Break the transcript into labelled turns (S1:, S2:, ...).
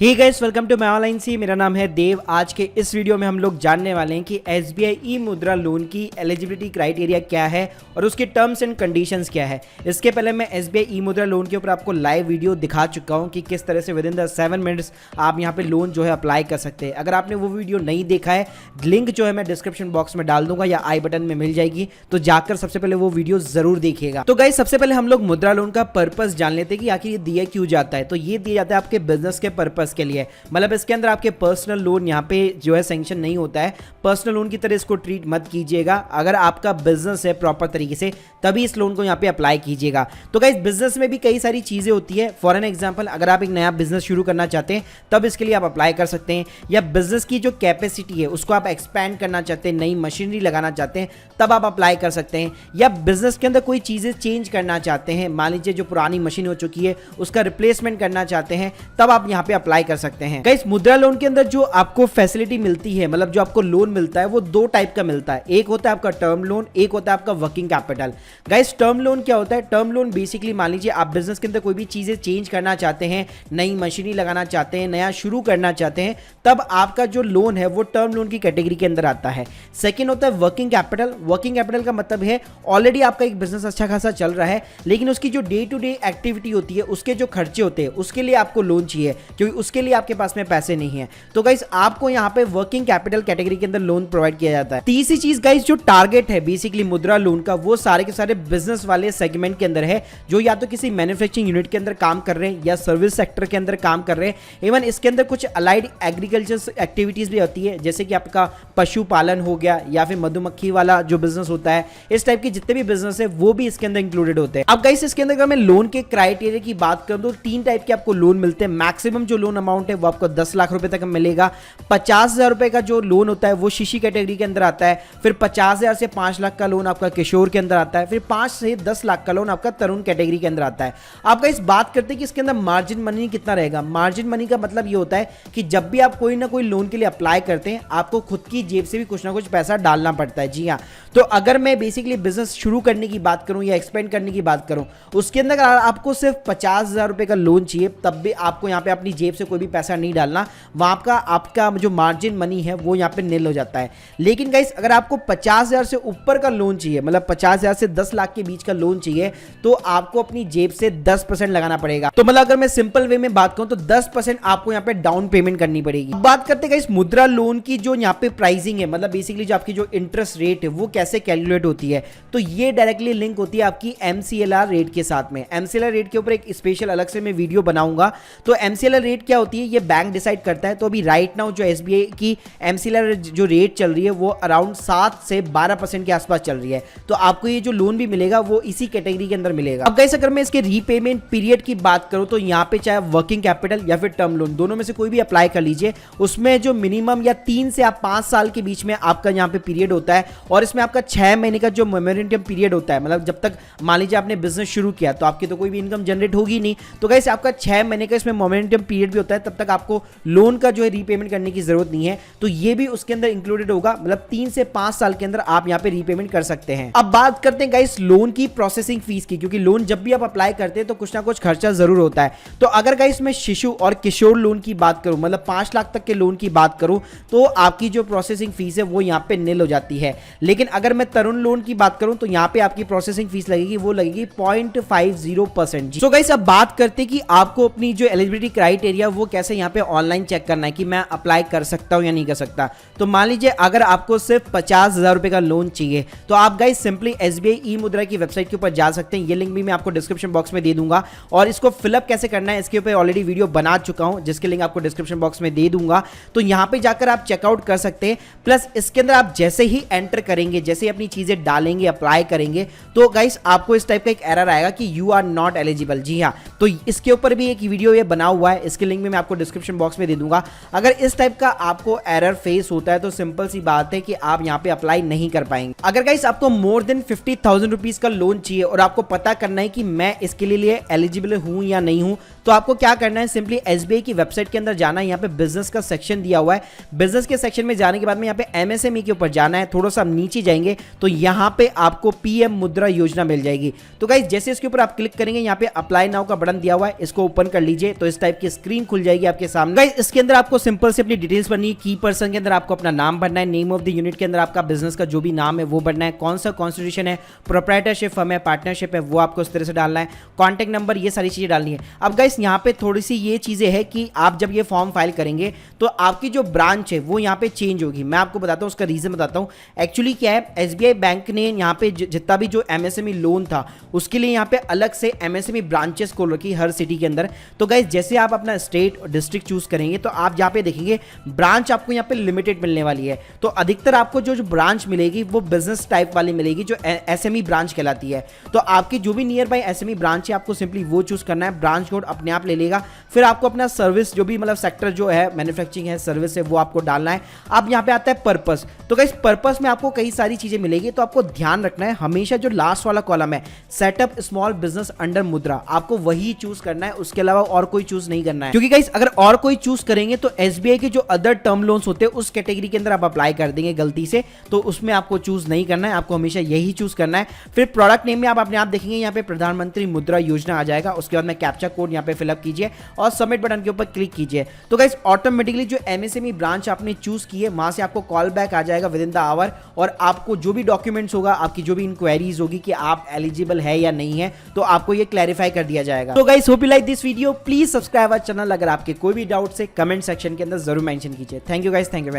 S1: Hey guys, welcome to my online C. मेरा नाम है देव। आज के इस वीडियो में हम लोग जानने वाले हैं कि एसबीआई ई मुद्रा लोन की एलिजिबिलिटी क्राइटेरिया क्या है और उसके टर्म्स एंड कंडीशंस क्या है। इसके पहले मैं एसबीआई ई मुद्रा लोन के ऊपर आपको लाइव वीडियो दिखा चुका हूं कि किस तरह से विद इन द 7 मिनट्स आप यहां पे लोन जो है अप्लाई कर सकते हैं। अगर आपने वो वीडियो नहीं देखा है, लिंक जो है मैं डिस्क्रिप्शन बॉक्स में डाल दूंगा या आई बटन में मिल जाएगी, तो जाकर सबसे पहले वो वीडियो जरूर देखिएगा। तो गाइस, सबसे पहले हम लोग मुद्रा लोन का पर्पस जान लेते हैं कि आखिर ये दिया क्यों जाता है। तो ये दिया जाता है आपके बिजनेस के पर्पस के लिए, मतलब इसके अंदर आपके पर्सनल लोन यहाँ पे जो है सैंक्शन नहीं होता है। पर्सनल लोन की तरह इसको ट्रीट मत कीजिएगा। अगर आपका बिजनेस है प्रॉपर तरीके से, तभी इस लोन को यहाँ पे अप्लाई कीजिएगा। तो गाइस, बिजनेस में भी कई सारी चीजें होती है। फॉर एन एग्जांपल, अगर आप एक नया बिजनेस शुरू करना चाहते हैं तब इसके लिए आप अप्लाई कर सकते हैं, या बिजनेस की जो कैपेसिटी है उसको आप एक्सपैंड करना चाहते हैं, नई मशीनरी लगाना चाहते हैं, तब आप अप्लाई कर सकते हैं। या बिजनेस के अंदर कोई चीजें चेंज करना चाहते हैं, मान लीजिए जो पुरानी मशीन हो चुकी है उसका रिप्लेसमेंट करना चाहते हैं, तब आप यहाँ पे अप्लाई कर सकते हैं। गाइस, मुद्रा लोन के अंदर जो आपको फैसिलिटी मिलती है, मतलब जो आपको लोन मिलता है, वो दो टाइप का मिलता है। एक होता है आपका टर्म लोन, एक होता है आपका working capital. Guys, term loan क्या होता है? टर्म लोन बेसिकली मान लीजिए आप बिजनेस के अंदर कोई भी चीजें चेंज करना चाहते हैं, नई मशीनरी लगाना चाहते हैं, नया शुरू करना चाहते हैं, तब आपका जो लोन है वो टर्म लोन की कैटेगरी के अंदर आता है। सेकेंड होता है वर्किंग कैपिटल। वर्किंग कैपिटल का मतलब है ऑलरेडी आपका एक बिजनेस अच्छा खासा चल रहा है, लेकिन उसकी जो डे टू डे एक्टिविटी होती है, उसके जो खर्चे होते हैं, उसके लिए आपको लोन चाहिए, क्योंकि उसके लिए आपके पास में पैसे नहीं है। तो गाइस, आपको यहाँ पे वर्किंग कैपिटल कैटेगरी के अंदर लोन प्रोवाइड किया जाता है। तीसरी चीज गाइस, जो टारगेट है बेसिकली मुद्रा लोन का, वो सारे के सारे बिजनेस वाले सेगमेंट के अंदर है, जो या तो किसी मैन्युफैक्चरिंग यूनिट के अंदर काम कर रहे हैं या सर्विस सेक्टर के अंदर काम कर रहे हैं। इवन इसके अंदर कुछ अलाइड एग्रीकल्चर एक्टिविटीज भी होती है, जैसे कि आपका पशुपालन हो गया या फिर मधुमक्खी वाला जो बिजनेस होता है। इस टाइप के जितने भी बिजनेस है वो भी इसके अंदर इंक्लूडेड होते हैं। अब गाइस, इसके अंदर अगर मैं लोन के क्राइटेरिया की बात करूं तो 3 टाइप के आपको लोन मिलते हैं। मैक्सिमम जो लोन अमाउंट है वो आपको 10 लाख रुपए तक मिलेगा। 50,000 रुपए का जो लोन होता है वो शिशु कैटेगरी के अंदर आता है। फिर 50,000 से 5 लाख का लोन आपका किशोर के अंदर आता है। फिर 5 से 10 लाख का लोन आपका तरुण कैटेगरी के अंदर आता है। आपका इस बात करते हैं कि इसके अंदर मार्जिन मनी कितना रहेगा। मार्जिन मनी का मतलब ये होता है कि जब भी आप कोई ना कोई लोन के लिए अप्लाई करते हैं, आपको खुद की जेब से भी कुछ ना कुछ पैसा डालना पड़ता है। जी हाँ, तो अगर मैं बेसिकली बिजनेस शुरू करने की बात करूं या एक्सपेंड करने की बात करूं, उसके अंदर आपको सिर्फ 50,000 रुपए का लोन चाहिए, तब भी आपको यहाँ पे अपनी जेब से कोई भी पैसा नहीं डालना। वहां आपका जो मार्जिन मनी है वो यहाँ पे निल हो जाता है। लेकिन गाइस, अगर आपको 50,000 से ऊपर का लोन चाहिए, मतलब 50,000 से 10 लाख के बीच का लोन चाहिए, तो आपको अपनी जेब से 10% लगाना पड़ेगा। तो मतलब अगर मैं सिंपल वे में बात करूं तो 10% आपको यहाँ पे डाउन पेमेंट करनी पड़ेगी। बात करते हैं गाइस मुद्रा लोन की जो यहाँ पे प्राइसिंग है, मतलब बेसिकली जो आपकी जो इंटरेस्ट रेट है वो कैसे कैलकुलेट होती है। तो ये डायरेक्टली लिंक होती है आपकी MCLR रेट के साथ में। MCLR रेट के ऊपर एक स्पेशल अलग से मैं वीडियो बनाऊंगा। तो MCLR रेट क्या होती है, ये बैंक डिसाइड करता है। तो अभी राइट नाउ जो SBI की MCLR जो रेट चल रही है वो अराउंड 7 से 12% के आसपास चल रही है। तो आपको ये जो लोन भी मिलेगा वो इसी कैटेगरी के अंदर मिलेगा। अब गाइस, अगर मैं इसके रीपेमेंट पीरियड की बात करूं तो यहाँ पे चाहे वर्किंग कैपिटल या फिर टर्म लोन, दोनों में से कोई भी अप्लाई कर लीजिए, उसमें जो मिनिमम या 3 से 5 साल के बीच में आपका यहाँ पे पीरियड होता है। और इसमें आपका 6 महीने का जो मोमेंटम पीरियड होता है, मतलब जब तक मान लीजिए आपने बिजनेस शुरू किया तो आपकी तो कोई भी इनकम जनरेट होगी नहीं, तो गाइस आपका 6 महीने का इसमें मोमेंटम पीरियड भी होता है। तब तक आपको लोन का जो है रीपेमेंट करने की जरूरत नहीं है, तो ये भी उसके अंदर इंक्लूडेड होगा। मतलब 3 से 5 साल के अंदर आप यहाँ पे रीपेमेंट कर सकते हैं। अब बात करते हैं गाइस लोन की प्रोसेसिंग फीस की, क्योंकि लोन जब भी आप अप्लाई करते हैं तो कुछ ना कुछ खर्चा जरूर होता है। तो अगर गाइस मैं शिशु और किशोर लोन की बात करूं, मतलब 5 लाख तक के लोन की बात करूं, तो आपकी जो प्रोसेसिंग फीस है वो यहाँ पे निल हो जाती है। लेकिन अगर मैं तरुण लोन की बात करूं तो यहाँ पे आपकी प्रोसेसिंग फीस लगेगी, वो लगेगी 0.50%। तो गाइस, अब बात करते हैं कि आपको अपनी जो एलिजिबिलिटी क्राइटेरिया वो कैसे यहाँ पे ऑनलाइन चेक करना है कि मैं अप्लाई कर सकता हूं या नहीं कर सकता। तो मान लीजिए अगर आपको सिर्फ 50,000 रुपए का लोन चाहिए, तो आप गाइस सिंपली SBI ई मुद्रा की वेबसाइट के ऊपर जा सकते हैं। ये लिंक भी मैं आपको डिस्क्रिप्शन बॉक्स में दे दूंगा, और इसको फिलअप कैसे करना है इसके ऊपर ऑलरेडी वीडियो बना चुका हूं, जिसके लिंक आपको डिस्क्रिप्शन बॉक्स में दे दूंगा। तो यहां पे जाकर आप चेकआउट कर सकते हैं। प्लस इसके अंदर आप जैसे ही एंटर करेंगे, जैसे ही अपनी चीजें डालेंगे, अप्लाई करेंगे, तो गाइस आपको इस टाइप का एक एरर आएगा कि यू आर नॉट एलिजिबल। जी हाँ, तो इसके ऊपर भी एक वीडियो ये बना हुआ है, इसके लिंक भी मैं आपको डिस्क्रिप्शन बॉक्स में दे दूंगा। अगर इस टाइप का आपको एरर फेस होता है तो सिंपल सी बात है कि आप यहाँ पे अप्लाई नहीं कर पाएंगे। अगर गाइस आपको मोर देन 50,000 रुपीज का लोन चाहिए और आपको पता करना है कि मैं इसके लिए एलिजिबल हूं या नहीं हूं, तो आपको क्या करना है, सिंपली एसबीआई की वेबसाइट के अंदर जाना है, यहाँ पे बिजनेस का सेक्शन दिया हुआ है, बिजनेस के सेक्शन में जाने के बाद में यहाँ पे एमएसएमई के ऊपर जाना है, थोड़ा सा नीचे जाएंगे तो यहाँ पे आपको पीएम मुद्रा योजना मिल जाएगी। तो गाइस जैसे इसके ऊपर आप क्लिक करेंगे, यहाँ पे अप्लाई नाउ का बटन दिया हुआ है, इसको ओपन कर लीजिए तो इस टाइप की स्क्रीन खुल जाएगी आपके सामने। गाइस इसके अंदर आपको सिंपल से अपनी डिटेल्स भरनी है, की पर्सन के अंदर आपको अपना नाम भरना है, नेम ऑफ द यूनिट के अंदर आपका बिजनेस का जो भी नाम है वो भरना है, कौन सा कॉन्स्टिट्यूशन है, प्रोप्राइटरशिप फर्म है, पार्टनरशिप है, वो आपको इस तरह से डालना है, कॉन्टैक्ट नंबर, ये सारी चीजें डालनी है। अब गाइस यहाँ पे थोड़ी सी ये चीजें है कि आप जब ये फॉर्म फाइल करेंगे तो आपकी जो ब्रांच है वो यहाँ पे चेंज होगी। मैं आपको बताता हूँ उसका रीजन बताता हूँ। एक्चुअली क्या है, एसबीआई बैंक ने यहाँ पे जितना भी जो एमएसएमई लोन था उसके लिए यहाँ पे अलग से एमएसएमई ब्रांचेस खोल रखी हर सिटी के अंदर। तो गाइस जैसे आप अपना स्टेट और डिस्ट्रिक्ट चूज करेंगे तो आप यहाँ पे देखेंगे ब्रांच आपको यहाँ पे लिमिटेड मिलने वाली है। तो अधिकतर आपको जो ब्रांच मिलेगी वो बिजनेस टाइप वाली मिलेगी जो एसएमई ब्रांच कहलाती है। तो आपकी जो भी नियर बाई एसएमई ब्रांच है आपको सिंपली वो चूज करना है, ब्रांच कोड अपने आप ले लेगा। फिर आपको अपना सर्विस जो भी मतलब सेक्टर जो है, मैन्युफैक्चरिंग है, सर्विस है, वो आपको डालना है। अब यहाँ पे आता है पर्पस। तो गाइस पर्पस में आपको कई सारी चीजें मिलेगी, तो आपको ध्यान रखना है हमेशा जो लास्ट वाला कॉलम है सेटअप स्मॉल बिजनेस अंडर मुद्रा, आपको वही चूज करना है, उसके अलावा और कोई चूज नहीं करना है। क्योंकि गाइस अगर और कोई चूज करेंगे तो एसबीआई के जो अदर टर्म लोन्स होते हैं उस कैटेगरी के अंदर आप अप्लाई कर देंगे गलती से, तो उसमें आपको चूज नहीं करना है, आपको हमेशा यही चूज करना है। फिर प्रोडक्ट नेम में आप अपने आप देखेंगे यहाँ पे प्रधानमंत्री मुद्रा योजना आ जाएगा, उसके बाद में कैप्चा कोड यहाँ पे फिलअप कीजिए और सबमिट बटन के ऊपर क्लिक कीजिए। तो गाइस ऑटोमेटिकली जो एमएसएमई ब्रांच आपने चूज की है वहां से आपको कॉल बैक आ जाएगा विद इन द आवर, और आपको जो भी डॉक्यूमेंट्स होगा, आपकी जो भी इंक्वायरीज होगी कि आप एलिजिबल है या नहीं है, तो आपको ये क्लैरिफाई कर दिया जाएगा। तो guys hope you like this video, please subscribe our channel. अगर आपके कोई भी डाउट है कमेंट सेक्शन के अंदर जरूर मेंशन कीजिए। Thank you guys, thank you very much.